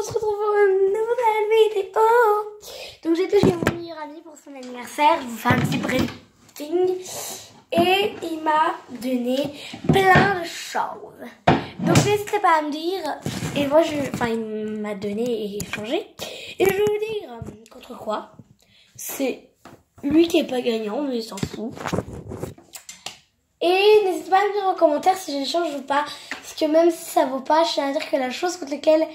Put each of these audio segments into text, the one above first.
on se retrouve pour une nouvelle vidéo. Donc j'étais chez mon meilleur ami pour son anniversaire. Je vous fais un petit briefing. Et il m'a donné plein de choses. Donc n'hésitez pas à me dire. Et moi, il m'a donné et échangé. Et je vais vous dire contre quoi. C'est lui qui est pas gagnant, mais il s'en fout. Et n'hésitez pas à me dire en commentaire si j'échange ou pas. Parce que même si ça vaut pas, je tiens à dire que la chose contre laquelle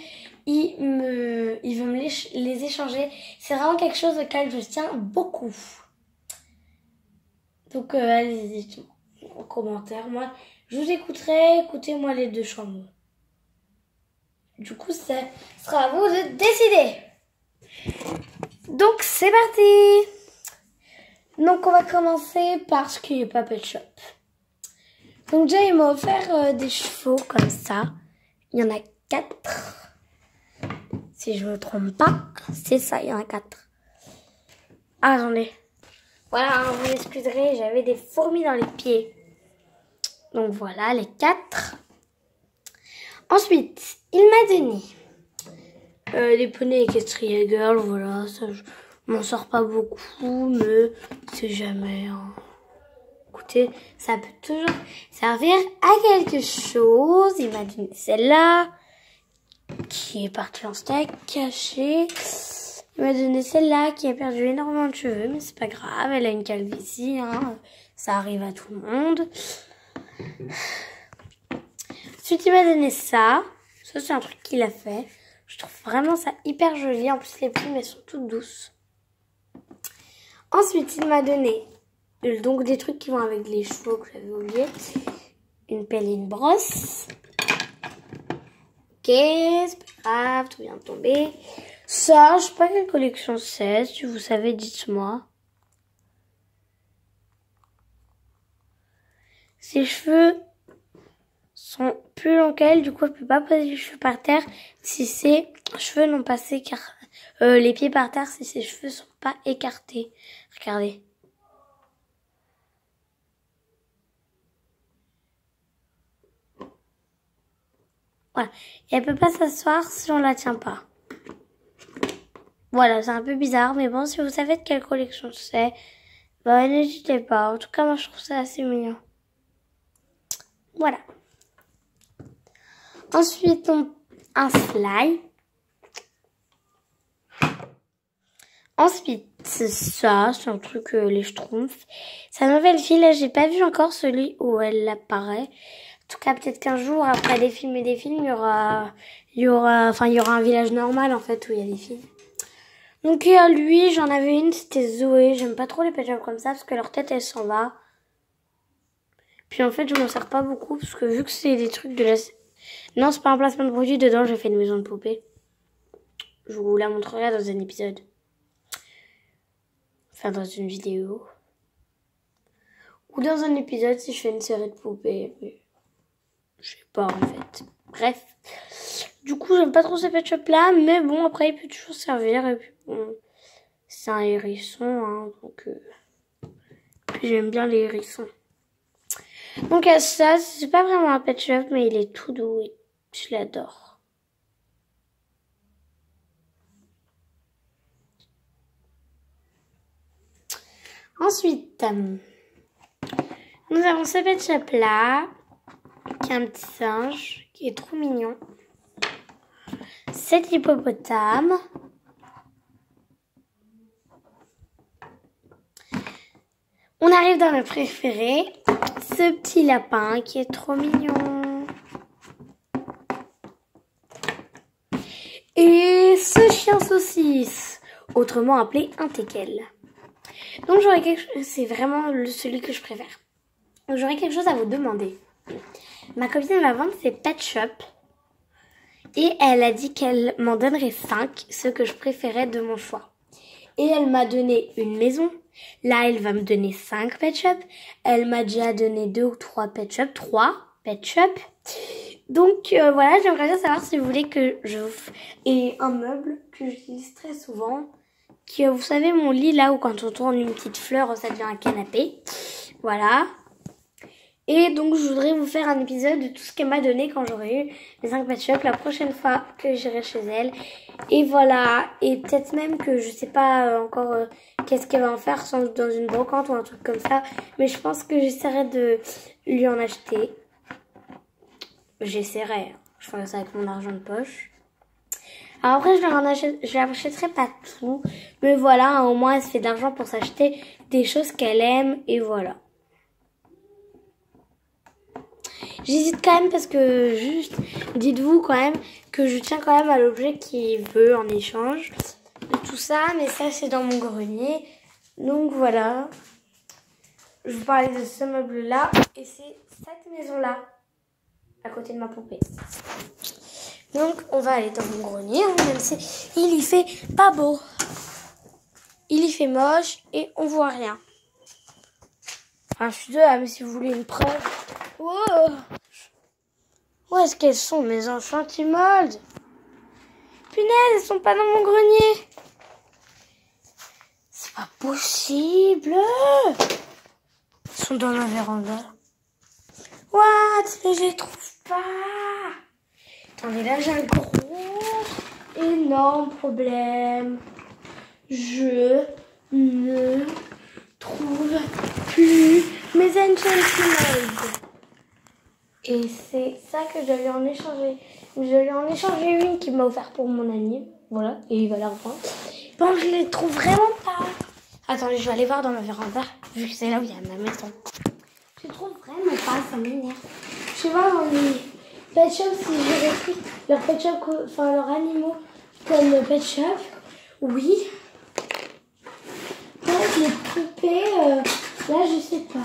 il veut me les échanger, c'est vraiment quelque chose auquel je tiens beaucoup. Donc allez-y, dites-moi en commentaire. Moi, je vous écouterai. Écoutez-moi les deux chambres. Du coup, ce sera à vous de décider. Donc c'est parti. Donc on va commencer par ce qui est pas Pet Shop. Donc déjà, il m'a offert des chevaux comme ça. Il y en a 4. Si je me trompe pas, c'est ça, il y en a 4. Ah, j'en ai. Voilà, hein, vous m'excuserez, j'avais des fourmis dans les pieds. Donc voilà, les 4. Ensuite, il m'a donné des poneys Equestria Girl. Voilà, ça, je m'en sors pas beaucoup, mais c'est jamais... Hein. Écoutez, ça peut toujours servir à quelque chose. Il m'a donné celle-là, qui est partie en steak, cachée. Il m'a donné celle-là, qui a perdu énormément de cheveux, mais c'est pas grave, elle a une calvitie, hein. Ça arrive à tout le monde. Ensuite, il m'a donné ça. Ça, c'est un truc qu'il a fait. Je trouve vraiment ça hyper joli. En plus, les plumes, elles sont toutes douces. Ensuite, il m'a donné... donc des trucs qui vont avec les chevaux que j'avais oublié. Une pelle et une brosse. Ok, c'est pas grave, tout vient de tomber. Ça, je sais pas quelle collection c'est. Si vous savez, dites-moi. Ses cheveux sont plus longs qu'elle, du coup elle peut pas poser les cheveux par terre si ses cheveux n'ont pas les pieds par terre si ses cheveux sont pas écartés. Regardez. Voilà. Et elle peut pas s'asseoir si on la tient pas. Voilà, c'est un peu bizarre, mais bon, si vous savez de quelle collection c'est, bah, n'hésitez pas. En tout cas, moi, je trouve ça assez mignon. Voilà. Ensuite, un slime. Ensuite, c'est ça, c'est un truc, les Schtroumpfs. Sa nouvelle fille, là, j'ai pas vu encore celui où elle apparaît. En tout cas, peut-être qu'un jour, après des films et des films, il y aura un village normal, en fait, où il y a des filles. Donc, lui, j'en avais une, c'était Zoé. J'aime pas trop les pet shops comme ça, parce que leur tête, elle s'en va. Puis, en fait, je m'en sers pas beaucoup, parce que vu que c'est des trucs de la... Non, c'est pas un placement de produit, dedans, j'ai fait une maison de poupée. Je vous la montrerai dans un épisode. Enfin, dans une vidéo. Ou dans un épisode, si je fais une série de poupées. Mais... je sais pas, en fait. Bref. Du coup, j'aime pas trop ces pet shops là, mais bon, après, il peut toujours servir. Et puis, bon, c'est un hérisson, hein, donc... Puis j'aime bien les hérissons. Donc, à ça, c'est pas vraiment un pet shop, mais il est tout doux et je l'adore. Ensuite, nous avons ce pet shop là, qui est un petit singe, qui est trop mignon. Cet hippopotame. On arrive dans le préféré, ce petit lapin qui est trop mignon. Et ce chien saucisse, autrement appelé un teckel. Donc j'aurais quelque chose, c'est vraiment celui que je préfère. Donc j'aurais quelque chose à vous demander. Ma copine va vendre ses pet shops. Et elle a dit qu'elle m'en donnerait 5, ceux que je préférais de mon choix. Et elle m'a donné une maison. Là, elle va me donner 5 pet shops. Elle m'a déjà donné 2 ou 3 pet shops. 3 pet shops. Donc, voilà, j'aimerais bien savoir si vous voulez que je vous... Et un meuble que j'utilise très souvent. Qui, vous savez, mon lit, là où quand on tourne une petite fleur, ça devient un canapé. Voilà. Et donc, je voudrais vous faire un épisode de tout ce qu'elle m'a donné quand j'aurai eu les 5 pet shops la prochaine fois que j'irai chez elle. Et voilà. Et peut-être même que je sais pas encore qu'est-ce qu'elle va en faire, sans doute dans une brocante ou un truc comme ça. Mais je pense que j'essaierai de lui en acheter. J'essaierai. Je ferai ça avec mon argent de poche. Alors après, je l'achèterai pas tout. Mais voilà, au moins, elle se fait de l'argent pour s'acheter des choses qu'elle aime. Et voilà. J'hésite quand même parce que juste, dites-vous quand même que je tiens quand même à l'objet qu'il veut en échange de tout ça. Mais ça, c'est dans mon grenier. Donc voilà. Je vous parlais de ce meuble-là. Et c'est cette maison-là, à côté de ma poupée. Donc, on va aller dans mon grenier, même si il y fait pas beau. Il y fait moche et on voit rien. Enfin, je suis désolée, mais si vous voulez une preuve. Wow. Où est-ce qu'elles sont, mes enchantimoldes? Punaise, elles sont pas dans mon grenier. C'est pas possible. Elles sont dans la véranda. What? Mais je les trouve pas. Attendez, là j'ai un gros, énorme problème. Je ne trouve plus mes enchantimoldes. Et c'est ça que je dois lui en échanger. Je lui en échanger une qu'il m'a offert pour mon ami. Voilà, et il va la reprendre. Bon, je les trouve vraiment pas. Attendez, je vais aller voir dans ma véranda, vu que c'est là où il y a ma maison. Je les trouve vraiment pas, ça m'énerve. Je vais voir dans les pet shops si j'ai repris leurs pet shop, enfin leurs animaux comme pet shop. Oui. Peut-être les poupées, là je sais pas.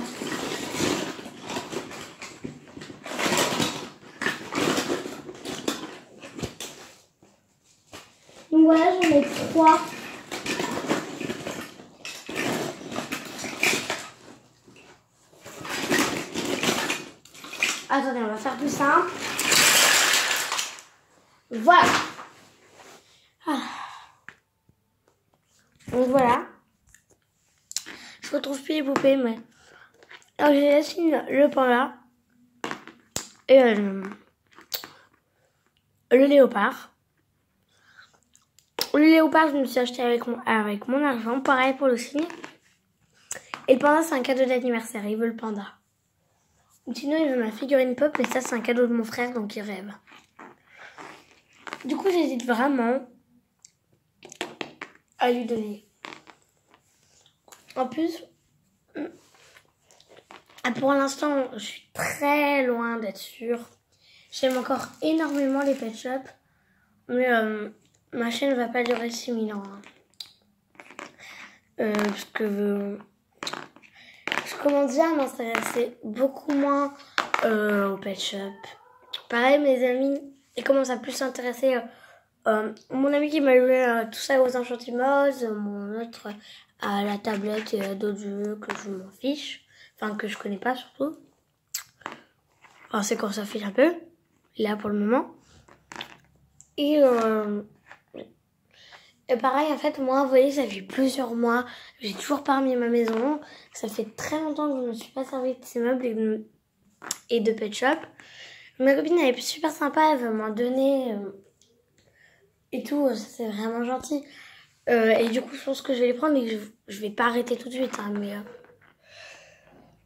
Donc voilà, j'en ai 3. Attendez, on va faire plus simple. Voilà. Ah. Donc voilà. Je retrouve plus les poupées, mais... Alors j'ai Yacine, le panda. Et le léopard. Le léopard, je me suis acheté avec mon argent. Pareil pour le signe. Et le panda, c'est un cadeau d'anniversaire. Il veut le panda. Sinon, il veut ma figurine pop. Mais ça, c'est un cadeau de mon frère, donc il rêve. Du coup, j'hésite vraiment à lui donner. En plus, pour l'instant, je suis très loin d'être sûre. J'aime encore énormément les pet shops. Mais... ma chaîne va pas durer 6000 ans. Hein. Parce que je commence déjà à m'intéresser beaucoup moins au pet shop. Pareil, mes amis, ils commencent à plus s'intéresser. Mon ami qui m'a loué tout ça aux enchantimoldes, mon autre à la tablette et à d'autres jeux que je m'en fiche. Enfin, que je connais pas surtout. Enfin, c'est quand ça fiche un peu. Là, pour le moment. Et pareil, en fait, moi, vous voyez, ça fait plusieurs mois. J'ai toujours pas remis ma maison. Ça fait très longtemps que je ne me suis pas servi de ces meubles et de pet shop. Ma copine, elle est super sympa. Elle veut m'en donner et tout. Ça, c'est vraiment gentil. Et du coup, je pense que je vais les prendre, mais que je vais pas arrêter tout de suite. Hein, mais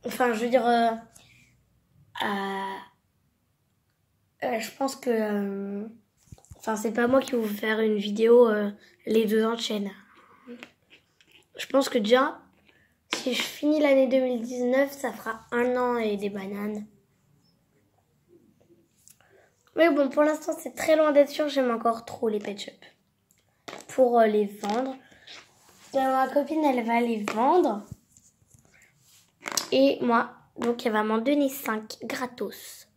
enfin, je veux dire... je pense que... Enfin, c'est pas moi qui vais vous faire une vidéo les deux en chaîne. Je pense que déjà, si je finis l'année 2019, ça fera 1 an et des bananes. Mais bon, pour l'instant, c'est très loin d'être sûr. J'aime encore trop les pet shops. Pour les vendre. Ma copine, elle va les vendre. Et moi, donc, elle va m'en donner 5 gratos.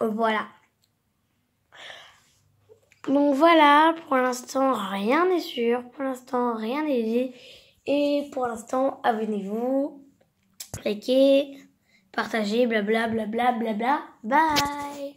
Voilà. Donc voilà, pour l'instant, rien n'est sûr. Pour l'instant, rien n'est dit. Et pour l'instant, abonnez-vous, likez, partagez, blabla, blabla, blabla. Bye!